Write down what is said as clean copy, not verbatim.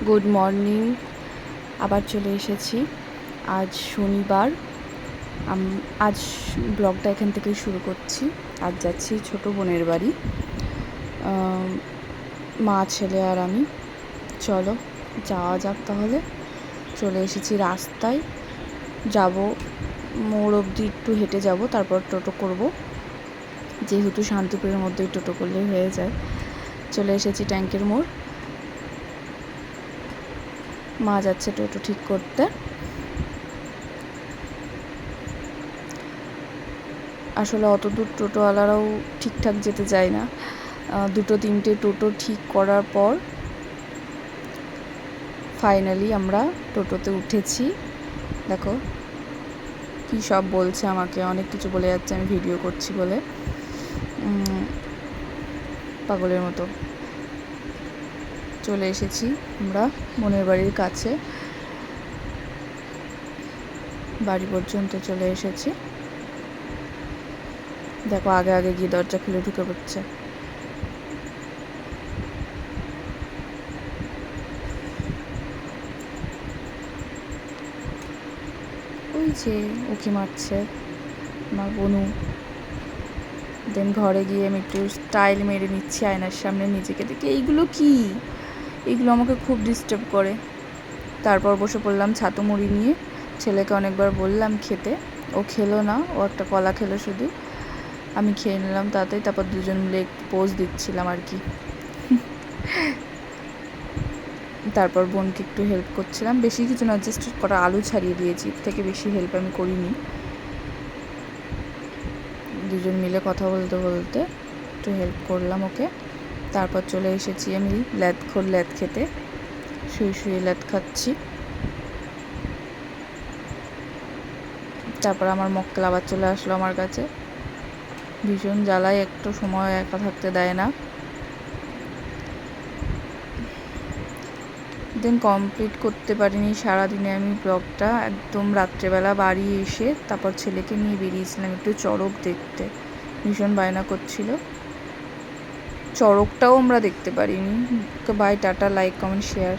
Good morning. আবার চলে এসেছি। আজ শনিবার। আজ ব্লগটা এখান থেকেই শুরু করছি। আজ যাচ্ছি ছোটো বোনের বাড়ি, মা, ছেলে আর আমি। চলো যাওয়া যাক তাহলে। চলে এসেছি রাস্তায়, যাব মোড় অবধি একটু হেঁটে যাব, তারপর টোটো করব, যেহেতু শান্তিপুরের মধ্যেই টোটো করলেই হয়ে যায়। চলে এসেছি ট্যাঙ্কের মোড়। মা যাচ্ছে টোটো ঠিক করতে। আসলে অত দূর টোটোওয়ালারাও ঠিকঠাক যেতে চায় না। 2-3টে টোটো ঠিক করার পর ফাইনালি আমরা টোটোতে উঠেছি। দেখো কী সব বলছে আমাকে, অনেক কিছু বলে যাচ্ছে আমি ভিডিও করছি বলে, পাগলের মতো। চলে এসেছি আমরা বোনের বাড়ির কাছে, বাড়ি পর্যন্ত চলে এসেছি। দেখো আগে আগে গিয়ে দরজা খুলে ঢুকে পড়ছে। ওই যে উঁকি মারছে আমার বনু। দেন ঘরে গিয়ে আমি একটু স্টাইল মেরে নিচ্ছি আয়নার সামনে নিজেকে দেখে। এইগুলো কি, এইগুলো আমাকে খুব ডিস্টার্ব করে। তারপর বসে পড়লাম ছাতু মুড়ি নিয়ে। ছেলেকে অনেকবার বললাম খেতে, ও খেলো না, ও একটা কলা খেলো শুধু। আমি খেয়ে নিলাম তাতেই। তারপর দুজন মিলে একটু পোজ দিচ্ছিলাম আর কি। তারপর বোনকে একটু হেল্প করছিলাম, বেশি কিছু না, জাস্ট কটা আলু ছাড়িয়ে দিয়েছি, থেকে বেশি হেল্প আমি করিনি। দুজন মিলে কথা বলতে বলতে একটু হেল্প করলাম ওকে। তারপর চলে এসেছি আমি ল্যাদ খেতে। শুয়ে শুয়ে ল্যাদ খাচ্ছি। তারপর আমার মক্কেল আবার চলে আসলো আমার কাছে। ভীষণ জ্বালায়, একটু সময় একা থাকতে দেয় না। দেন কমপ্লিট করতে পারিনি সারাদিনে আমি ব্লগটা। একদম রাত্রেবেলা বাড়ি এসে তারপর ছেলেকে নিয়ে বেরিয়েছিলাম একটু চড়ক দেখতে। ভীষণ বায়না করছিল। চড়কটাও আমরা দেখতে পারিনি। Bye, tata, like, comment, share.